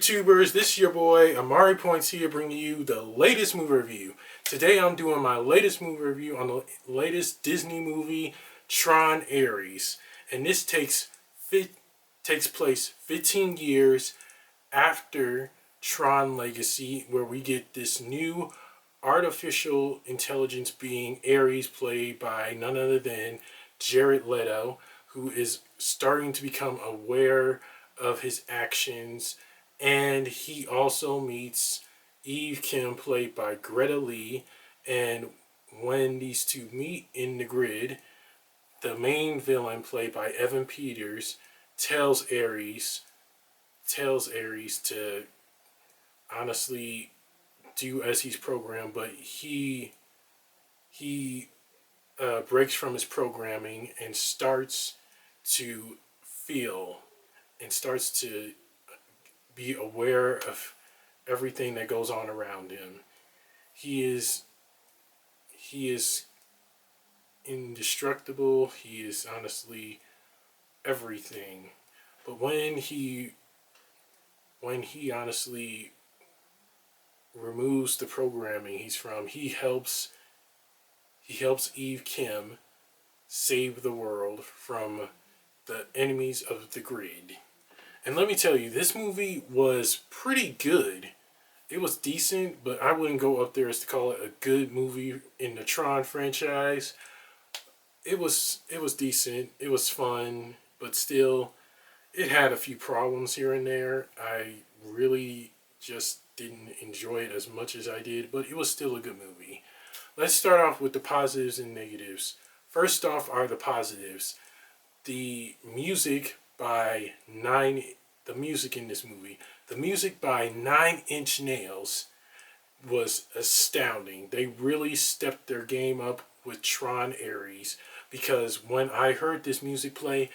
YouTubers? This is your boy Amari Points here, bringing you the latest movie review. Today I'm doing my latest movie review on the latest Disney movie, Tron Ares. And this takes place 15 years after Tron Legacy, where we get this new artificial intelligence being, Ares, played by none other than Jared Leto, who is starting to become aware of his actions, and he also meets Eve Kim, played by Greta Lee. And when these two meet in the grid, the main villain, played by Evan Peters, tells Ares to honestly do as he's programmed, but he breaks from his programming and starts to feel and starts to be aware of everything that goes on around him. He is indestructible. He is honestly everything. But when he honestly removes the programming he's from, he helps Eve Kim save the world from the enemies of the grid. And let me tell you, this movie was pretty good. It was decent, but I wouldn't go up there as to call it a good movie in the Tron franchise. It was decent. It was fun, but still, it had a few problems here and there. I really just didn't enjoy it as much as I did, but it was still a good movie. Let's start off with the positives and negatives. First off are the positives. The music in this movie. The music by 9 Inch Nails was astounding. They really stepped their game up with Tron Ares, because when I heard this music play,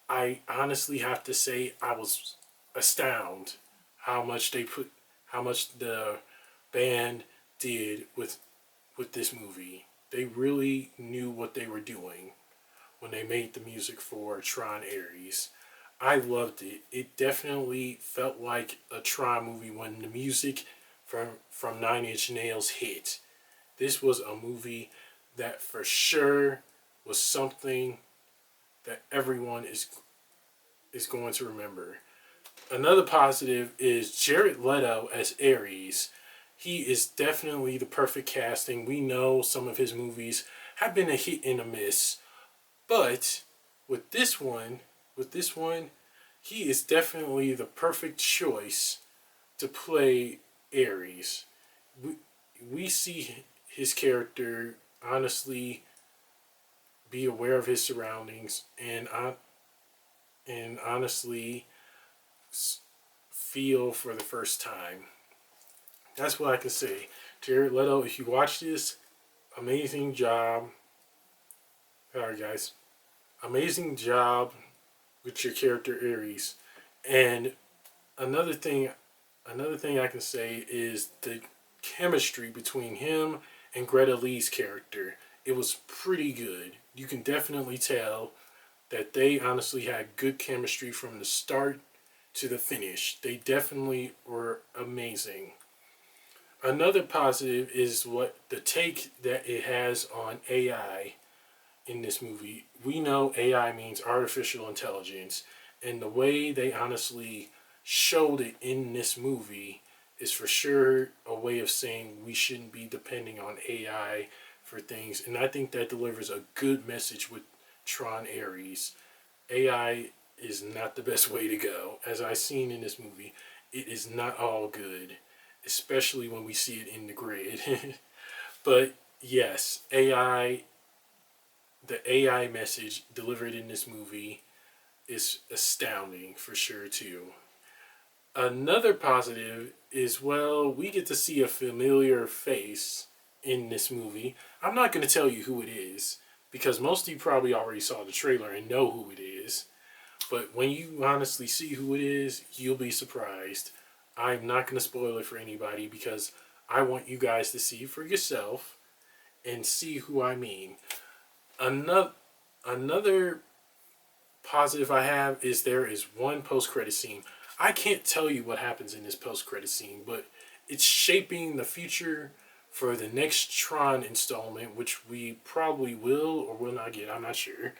I honestly have to say I was astounded how much the band did with this movie. They really knew what they were doing when they made the music for Tron Ares. I loved it. It definitely felt like a Tron movie when the music from 9 Inch Nails hit. This was a movie that for sure was something that everyone is going to remember. Another positive is Jared Leto as Ares. He is definitely the perfect casting. We know some of his movies have been a hit and a miss, but with this one, he is definitely the perfect choice to play Ares. We see his character honestly be aware of his surroundings and honestly feel for the first time. That's what I can say. Jared Leto, if you watch this, amazing job. Alright, guys. Amazing job with your character Ares. And another thing I can say is the chemistry between him and Greta Lee's character. It was pretty good. You can definitely tell that they honestly had good chemistry from the start to the finish. They definitely were amazing. Another positive is what the take that it has on AI in this movie. We know AI means artificial intelligence, and the way they honestly showed it in this movie is for sure a way of saying we shouldn't be depending on AI for things. And I think that delivers a good message with Tron Ares. AI is not the best way to go. As I've seen in this movie, it is not all good, especially when we see it in the grid. But yes, the AI message delivered in this movie is astounding for sure too. Another positive is, well, we get to see a familiar face in this movie. I'm not going to tell you who it is, because most of you probably already saw the trailer and know who it is. But when you honestly see who it is, you'll be surprised. I'm not going to spoil it for anybody, because I want you guys to see for yourself and see who I mean. Another positive I have is there is one post-credit scene. I can't tell you what happens in this post-credit scene, but it's shaping the future for the next Tron installment, which we probably will or will not get. I'm not sure.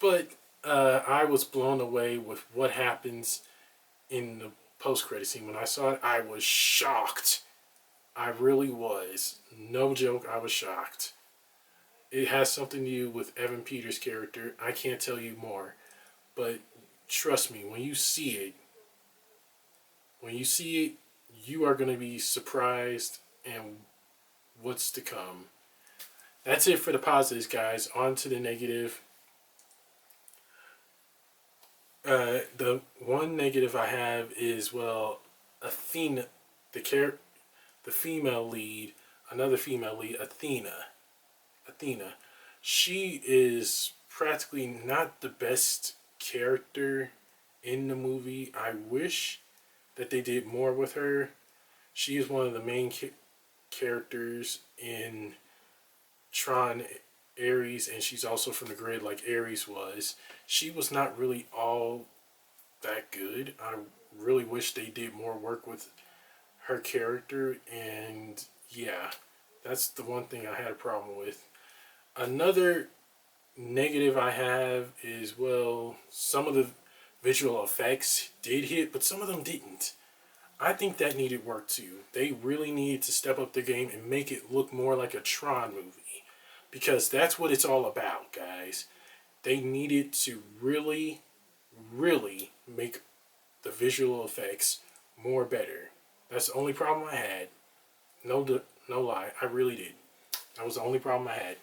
But I was blown away with what happens in the post-credit scene. When I saw it, I was shocked. I really was. No joke, I was shocked. It has something to do with Evan Peters' character. I can't tell you more. But trust me, when you see it, you are going to be surprised and what's to come. That's it for the positives, guys. On to the negative. The one negative I have is, well, Athena, the female lead, another female lead, Athena. She is practically not the best character in the movie. I wish that they did more with her. She is one of the main characters in Tron Ares, and she's also from the grid like Ares was. She was not really all that good. I really wish they did more work with her character, and yeah, that's the one thing I had a problem with. Another negative I have is, well, some of the visual effects did hit, but some of them didn't. I think that needed work too. They really needed to step up their game and make it look more like a Tron movie, because that's what it's all about, guys. They needed to really, really make the visual effects more better. That's the only problem I had. No lie, I really did. That was the only problem I had.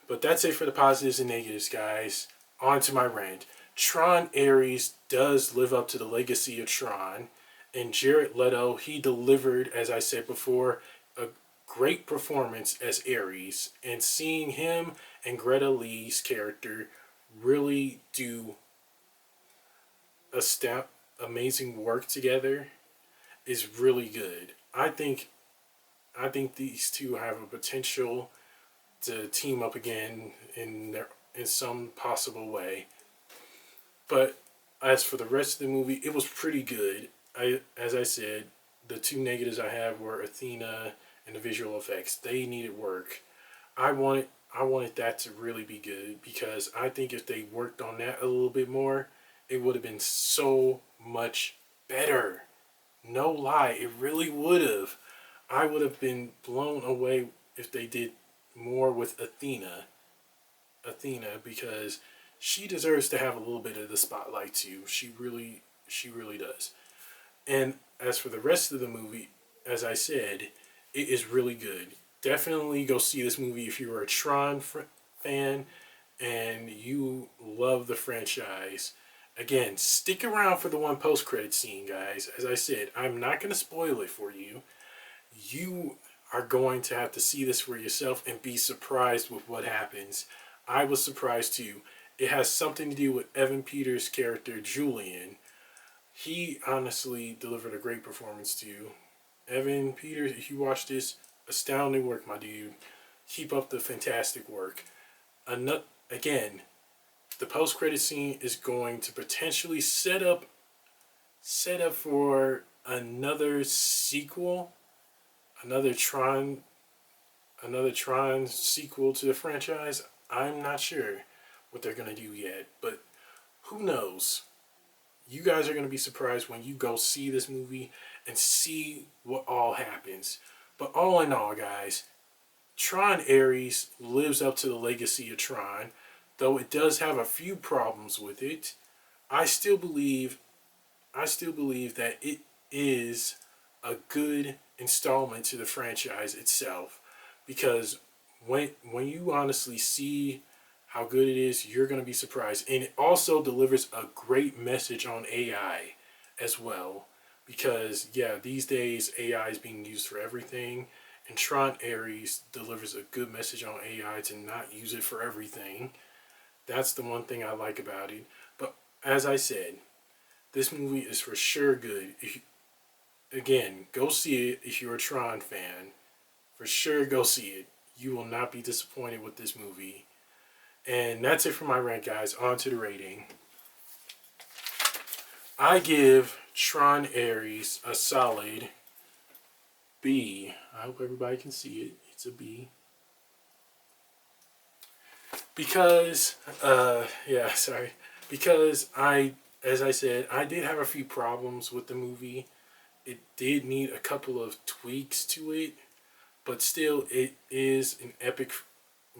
But that's it for the positives and negatives, guys. On to my rant. Tron Ares does live up to the legacy of Tron. And Jared Leto, he delivered, as I said before, a great performance as Ares. And seeing him and Greta Lee's character really do amazing work together is really good. I think these two have a potential to team up again in some possible way. But as for the rest of the movie, it was pretty good. As I said, the two negatives I have were Athena and the visual effects. They needed work. I wanted that to really be good, because I think if they worked on that a little bit more, it would have been so much better. No lie, it really would have. I would have been blown away if they did more with Athena, because she deserves to have a little bit of the spotlight too. She really does. And as for the rest of the movie, as I said, it is really good. Definitely go see this movie if you are a Tron fan and you love the franchise. Again, stick around for the one post-credit scene, guys. As I said, I'm not going to spoil it for you. You are going to have to see this for yourself and be surprised with what happens. I was surprised too. It has something to do with Evan Peters' character, Julian. He honestly delivered a great performance too. Evan Peters, if you watch this, astounding work, my dude. Keep up the fantastic work. Again, the post-credit scene is going to potentially set up for another sequel, another Tron sequel to the franchise. I'm not sure what they're going to do yet, but who knows? You guys are going to be surprised when you go see this movie and see what all happens. But all in all, guys, Tron Ares lives up to the legacy of Tron, though it does have a few problems with it. I still believe that it is a good installment to the franchise itself, because when you honestly see how good it is, you're going to be surprised. And it also delivers a great message on AI as well, because yeah, these days AI is being used for everything, and Tron Ares delivers a good message on AI to not use it for everything. That's the one thing I like about it. But as I said, this movie is for sure good. Again, go see it if you're a Tron fan. For sure, go see it. You will not be disappointed with this movie. And that's it for my rant, guys. On to the rating. I give Tron Ares a solid B. I hope everybody can see it. It's a B. Because, yeah, sorry. Because as I said, I did have a few problems with the movie. It did need a couple of tweaks to it, but still, it is an epic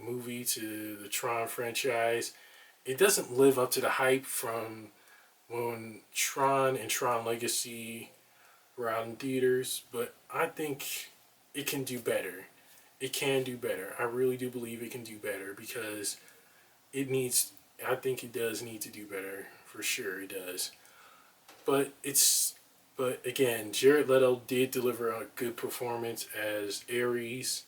movie to the Tron franchise. It doesn't live up to the hype from when Tron and Tron Legacy were out in theaters, but I think it can do better. It can do better. I really do believe it can do better because it needs. I think it does need to do better for sure. It does, but it's. But again, Jared Leto did deliver a good performance as Ares,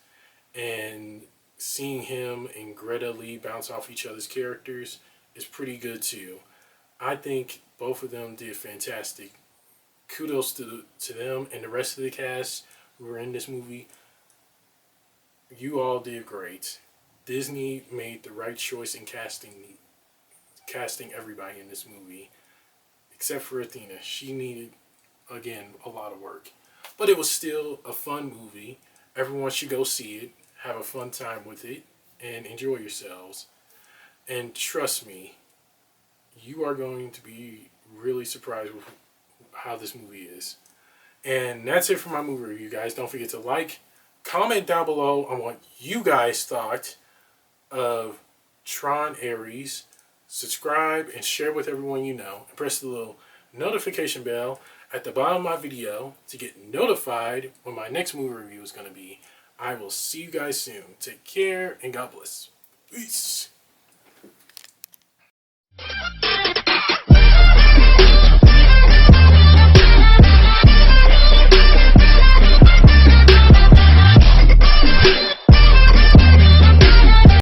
and seeing him and Greta Lee bounce off each other's characters is pretty good too. I think both of them did fantastic. Kudos to them and the rest of the cast who were in this movie. You all did great. Disney made the right choice in casting everybody in this movie, except for Athena. She needed, again, a lot of work, but it was still a fun movie. Everyone should go see it, have a fun time with it, and enjoy yourselves. And trust me, you are going to be really surprised with how this movie is. And that's it for my movie review, guys. Don't forget to like, comment down below on what you guys thought of Tron Ares. Subscribe and share with everyone you know. And press the little notification bell at the bottom of my video to get notified when my next movie review is going to be. I will see you guys soon. Take care and God bless. Peace.